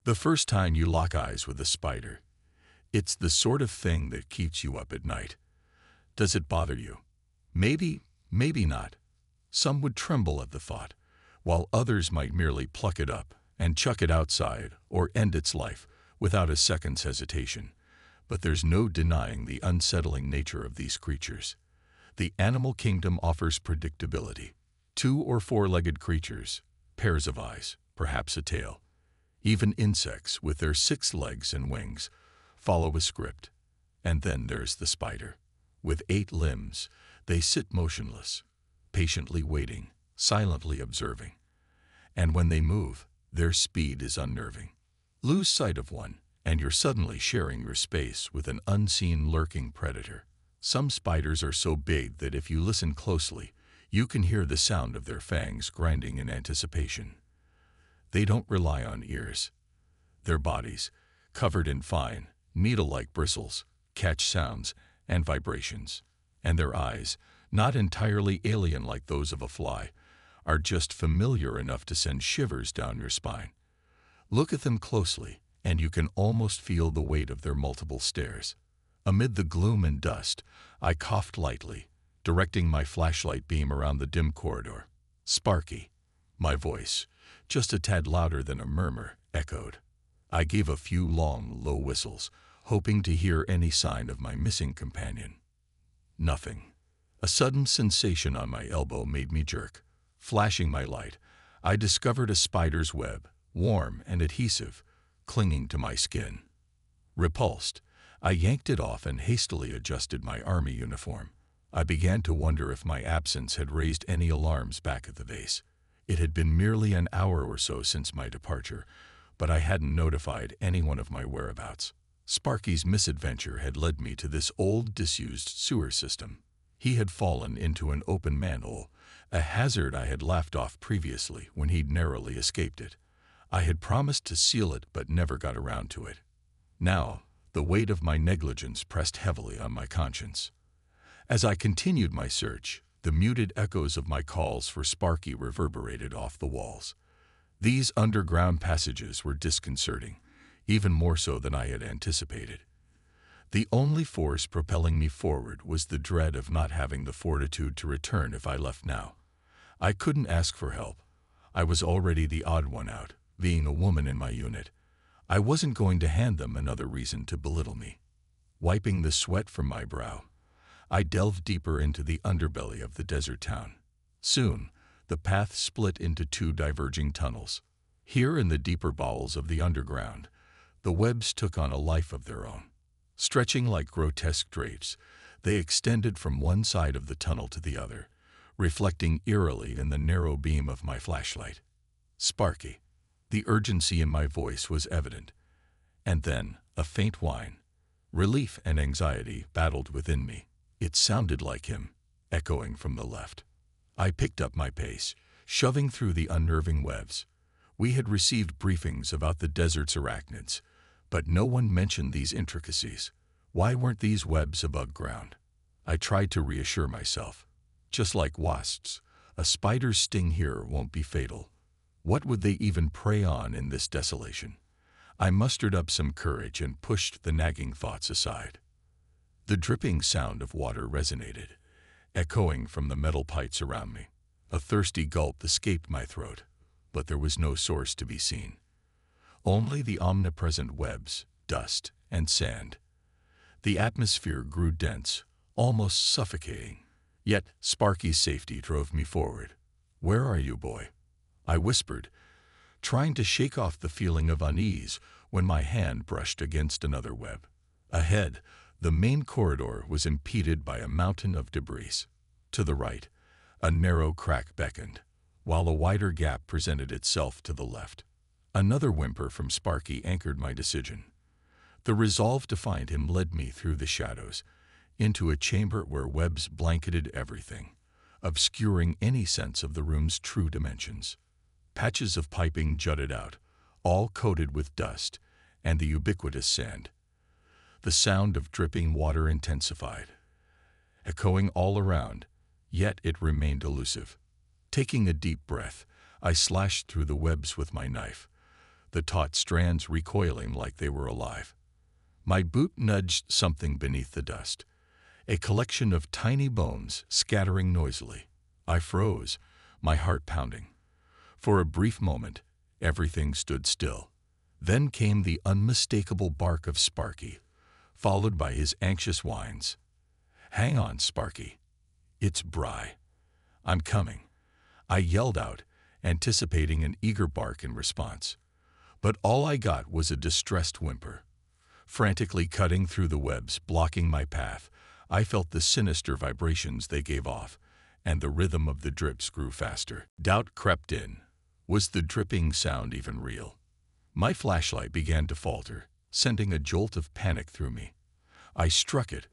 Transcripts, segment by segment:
The first time you lock eyes with a spider, it's the sort of thing that keeps you up at night. Does it bother you? Maybe, maybe not. Some would tremble at the thought, while others might merely pluck it up and chuck it outside or end its life without a second's hesitation. But there's no denying the unsettling nature of these creatures. The animal kingdom offers predictability. 2 or 4-legged creatures, pairs of eyes, perhaps a tail. Even insects with their 6 legs and wings follow a script. And then there's the spider. With 8 limbs, they sit motionless, patiently waiting, silently observing. And when they move, their speed is unnerving. Lose sight of one, and you're suddenly sharing your space with an unseen lurking predator. Some spiders are so big that if you listen closely, you can hear the sound of their fangs grinding in anticipation. They don't rely on ears. Their bodies, covered in fine, needle-like bristles, catch sounds and vibrations. And their eyes, not entirely alien like those of a fly, are just familiar enough to send shivers down your spine. Look at them closely, and you can almost feel the weight of their multiple stares. Amid the gloom and dust, I coughed lightly, directing my flashlight beam around the dim corridor. Sparky, my voice, just a tad louder than a murmur, echoed. I gave a few long, low whistles, hoping to hear any sign of my missing companion. Nothing. A sudden sensation on my elbow made me jerk. Flashing my light, I discovered a spider's web, warm and adhesive, clinging to my skin. Repulsed, I yanked it off and hastily adjusted my army uniform. I began to wonder if my absence had raised any alarms back at the base. It had been merely an hour or so since my departure, but I hadn't notified anyone of my whereabouts. Sparky's misadventure had led me to this old, disused sewer system. He had fallen into an open manhole, a hazard I had laughed off previously when he'd narrowly escaped it. I had promised to seal it but never got around to it. Now, the weight of my negligence pressed heavily on my conscience. As I continued my search, the muted echoes of my calls for Sparky reverberated off the walls. These underground passages were disconcerting, even more so than I had anticipated. The only force propelling me forward was the dread of not having the fortitude to return if I left now. I couldn't ask for help. I was already the odd one out, being a woman in my unit. I wasn't going to hand them another reason to belittle me. Wiping the sweat from my brow, I delved deeper into the underbelly of the desert town. Soon, the path split into 2 diverging tunnels. Here in the deeper bowels of the underground, the webs took on a life of their own. Stretching like grotesque drapes, they extended from one side of the tunnel to the other, reflecting eerily in the narrow beam of my flashlight. Sparky. The urgency in my voice was evident. And then, a faint whine. Relief and anxiety battled within me. It sounded like him, echoing from the left. I picked up my pace, shoving through the unnerving webs. We had received briefings about the desert's arachnids, but no one mentioned these intricacies. Why weren't these webs above ground? I tried to reassure myself. Just like wasps, a spider's sting here won't be fatal. What would they even prey on in this desolation? I mustered up some courage and pushed the nagging thoughts aside. The dripping sound of water resonated, echoing from the metal pipes around me. A thirsty gulp escaped my throat, but there was no source to be seen. Only the omnipresent webs, dust, and sand. The atmosphere grew dense, almost suffocating. Yet Sparky's safety drove me forward. "Where are you, boy?" I whispered, trying to shake off the feeling of unease when my hand brushed against another web. Ahead, the main corridor was impeded by a mountain of debris. To the right, a narrow crack beckoned, while a wider gap presented itself to the left. Another whimper from Sparky anchored my decision. The resolve to find him led me through the shadows, into a chamber where webs blanketed everything, obscuring any sense of the room's true dimensions. Patches of piping jutted out, all coated with dust and the ubiquitous sand. The sound of dripping water intensified, echoing all around, yet it remained elusive. Taking a deep breath, I slashed through the webs with my knife. the taut strands recoiling like they were alive. My boot nudged something beneath the dust, a collection of tiny bones scattering noisily. I froze, my heart pounding. For a brief moment, everything stood still. Then came the unmistakable bark of Sparky, followed by his anxious whines. "Hang on, Sparky. It's Bry. I'm coming," I yelled out, anticipating an eager bark in response. But all I got was a distressed whimper. Frantically cutting through the webs blocking my path, I felt the sinister vibrations they gave off, and the rhythm of the drips grew faster. Doubt crept in. Was the dripping sound even real? My flashlight began to falter, sending a jolt of panic through me. I struck it,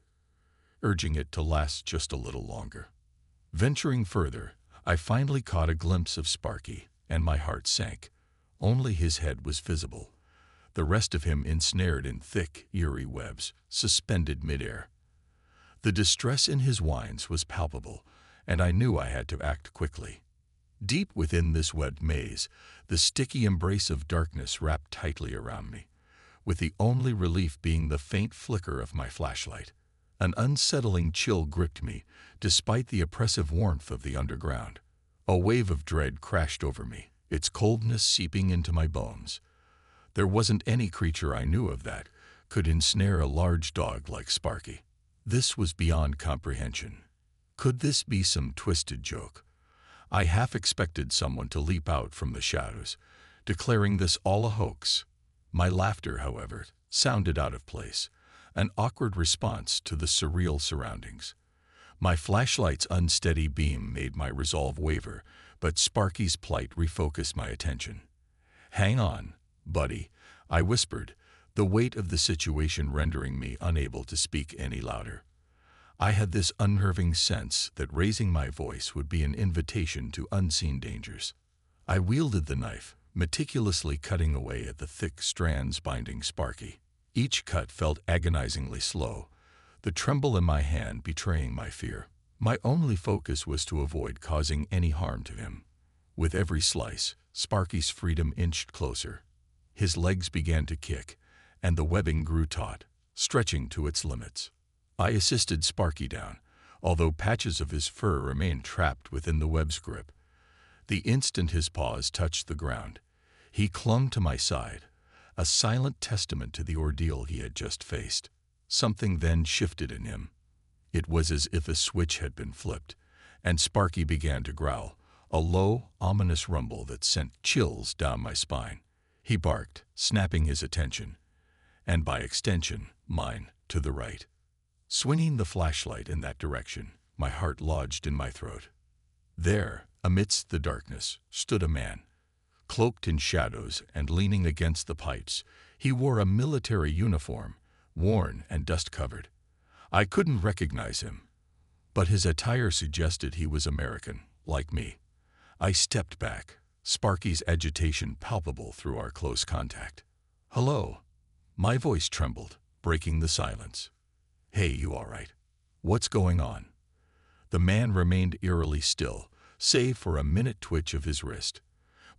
urging it to last just a little longer. Venturing further, I finally caught a glimpse of Sparky, and my heart sank. Only his head was visible, the rest of him ensnared in thick, eerie webs, suspended midair. The distress in his whines was palpable, and I knew I had to act quickly. Deep within this webbed maze, the sticky embrace of darkness wrapped tightly around me, with the only relief being the faint flicker of my flashlight. An unsettling chill gripped me, despite the oppressive warmth of the underground. A wave of dread crashed over me, its coldness seeping into my bones. There wasn't any creature I knew of that could ensnare a large dog like Sparky. This was beyond comprehension. Could this be some twisted joke? I half expected someone to leap out from the shadows, declaring this all a hoax. My laughter, however, sounded out of place, an awkward response to the surreal surroundings. My flashlight's unsteady beam made my resolve waver, but Sparky's plight refocused my attention. "Hang on, buddy," I whispered, the weight of the situation rendering me unable to speak any louder. I had this unnerving sense that raising my voice would be an invitation to unseen dangers. I wielded the knife, meticulously cutting away at the thick strands binding Sparky. Each cut felt agonizingly slow, the tremble in my hand betraying my fear. My only focus was to avoid causing any harm to him. With every slice, Sparky's freedom inched closer. His legs began to kick, and the webbing grew taut, stretching to its limits. I assisted Sparky down, although patches of his fur remained trapped within the web's grip. The instant his paws touched the ground, he clung to my side, a silent testament to the ordeal he had just faced. Something then shifted in him. It was as if a switch had been flipped, and Sparky began to growl, a low, ominous rumble that sent chills down my spine. He barked, snapping his attention, and by extension, mine, to the right. Swinging the flashlight in that direction, my heart lodged in my throat. There, amidst the darkness, stood a man. Cloaked in shadows and leaning against the pipes, he wore a military uniform, worn and dust-covered. I couldn't recognize him, but his attire suggested he was American, like me. I stepped back, Sparky's agitation palpable through our close contact. "Hello." My voice trembled, breaking the silence. "Hey, you all right? What's going on?" The man remained eerily still, save for a minute twitch of his wrist.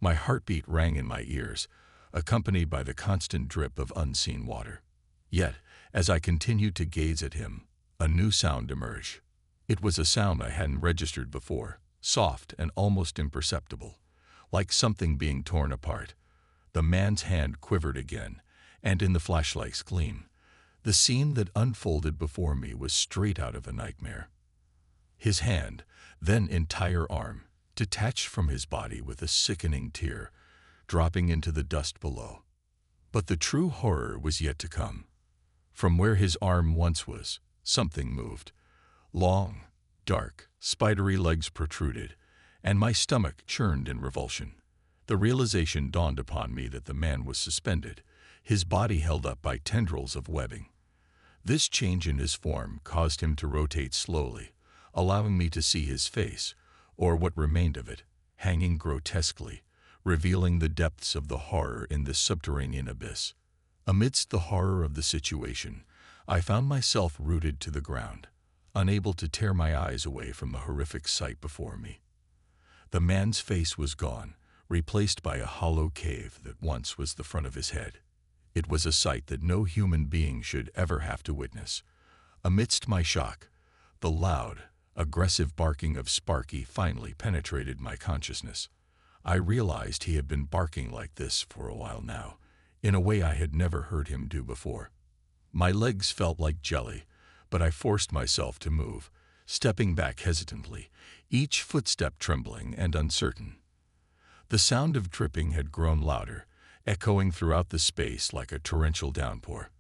My heartbeat rang in my ears, accompanied by the constant drip of unseen water. Yet, as I continued to gaze at him, a new sound emerged. It was a sound I hadn't registered before, soft and almost imperceptible, like something being torn apart. The man's hand quivered again, and in the flashlight's gleam, the scene that unfolded before me was straight out of a nightmare. His hand, then entire arm, detached from his body with a sickening tear, dropping into the dust below. But the true horror was yet to come. From where his arm once was, something moved. Long, dark, spidery legs protruded, and my stomach churned in revulsion. The realization dawned upon me that the man was suspended, his body held up by tendrils of webbing. This change in his form caused him to rotate slowly, allowing me to see his face, or what remained of it, hanging grotesquely, revealing the depths of the horror in this subterranean abyss. Amidst the horror of the situation, I found myself rooted to the ground, unable to tear my eyes away from the horrific sight before me. The man's face was gone, replaced by a hollow cave that once was the front of his head. It was a sight that no human being should ever have to witness. Amidst my shock, the loud, aggressive barking of Sparky finally penetrated my consciousness. I realized he had been barking like this for a while now, in a way I had never heard him do before. My legs felt like jelly, but I forced myself to move, stepping back hesitantly, each footstep trembling and uncertain. The sound of dripping had grown louder, echoing throughout the space like a torrential downpour.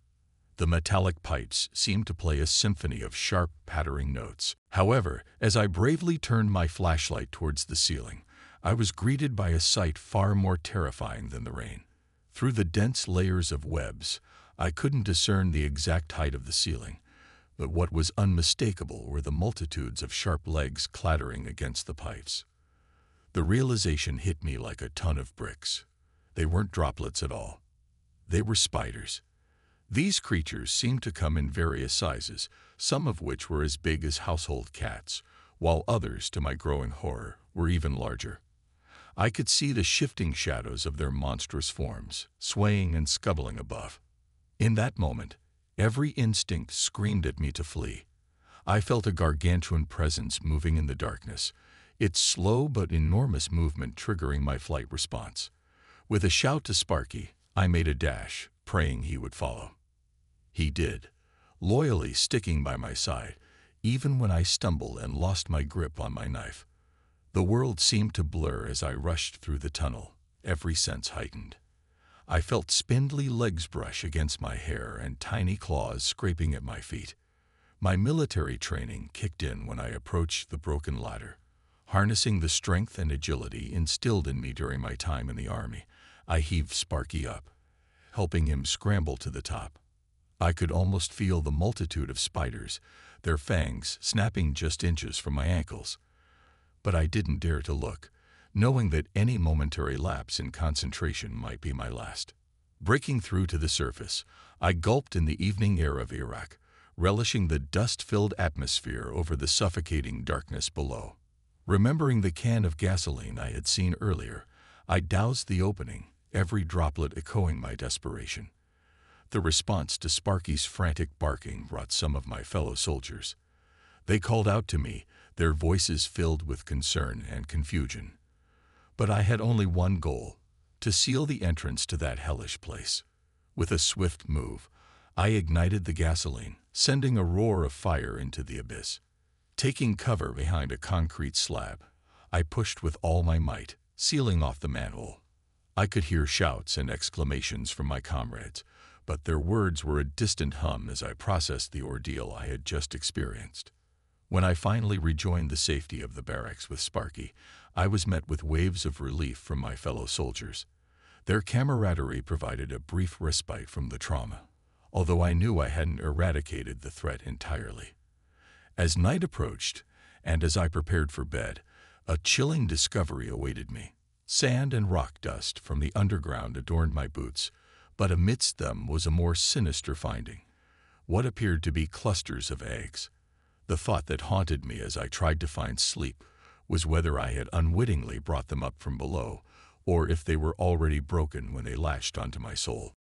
The metallic pipes seemed to play a symphony of sharp, pattering notes. However, as I bravely turned my flashlight towards the ceiling, I was greeted by a sight far more terrifying than the rain. Through the dense layers of webs, I couldn't discern the exact height of the ceiling, but what was unmistakable were the multitudes of sharp legs clattering against the pipes. The realization hit me like a ton of bricks. They weren't droplets at all. They were spiders. These creatures seemed to come in various sizes, some of which were as big as household cats, while others, to my growing horror, were even larger. I could see the shifting shadows of their monstrous forms, swaying and scuttling above. In that moment, every instinct screamed at me to flee. I felt a gargantuan presence moving in the darkness, its slow but enormous movement triggering my flight response. With a shout to Sparky, I made a dash, praying he would follow. He did, loyally sticking by my side, even when I stumbled and lost my grip on my knife. The world seemed to blur as I rushed through the tunnel, every sense heightened. I felt spindly legs brush against my hair and tiny claws scraping at my feet. My military training kicked in when I approached the broken ladder. Harnessing the strength and agility instilled in me during my time in the army, I heaved Sparky up, helping him scramble to the top. I could almost feel the multitude of spiders, their fangs snapping just inches from my ankles. But I didn't dare to look, knowing that any momentary lapse in concentration might be my last. Breaking through to the surface, I gulped in the evening air of Iraq, relishing the dust-filled atmosphere over the suffocating darkness below. Remembering the can of gasoline I had seen earlier, I doused the opening, every droplet echoing my desperation. The response to Sparky's frantic barking brought some of my fellow soldiers. They called out to me, their voices filled with concern and confusion. But I had only one goal, to seal the entrance to that hellish place. With a swift move, I ignited the gasoline, sending a roar of fire into the abyss. Taking cover behind a concrete slab, I pushed with all my might, sealing off the manhole. I could hear shouts and exclamations from my comrades, but their words were a distant hum as I processed the ordeal I had just experienced. When I finally rejoined the safety of the barracks with Sparky, I was met with waves of relief from my fellow soldiers. Their camaraderie provided a brief respite from the trauma, although I knew I hadn't eradicated the threat entirely. As night approached, and as I prepared for bed, a chilling discovery awaited me. Sand and rock dust from the underground adorned my boots, but amidst them was a more sinister finding, what appeared to be clusters of eggs. The thought that haunted me as I tried to find sleep was whether I had unwittingly brought them up from below, or if they were already broken when they latched onto my soul.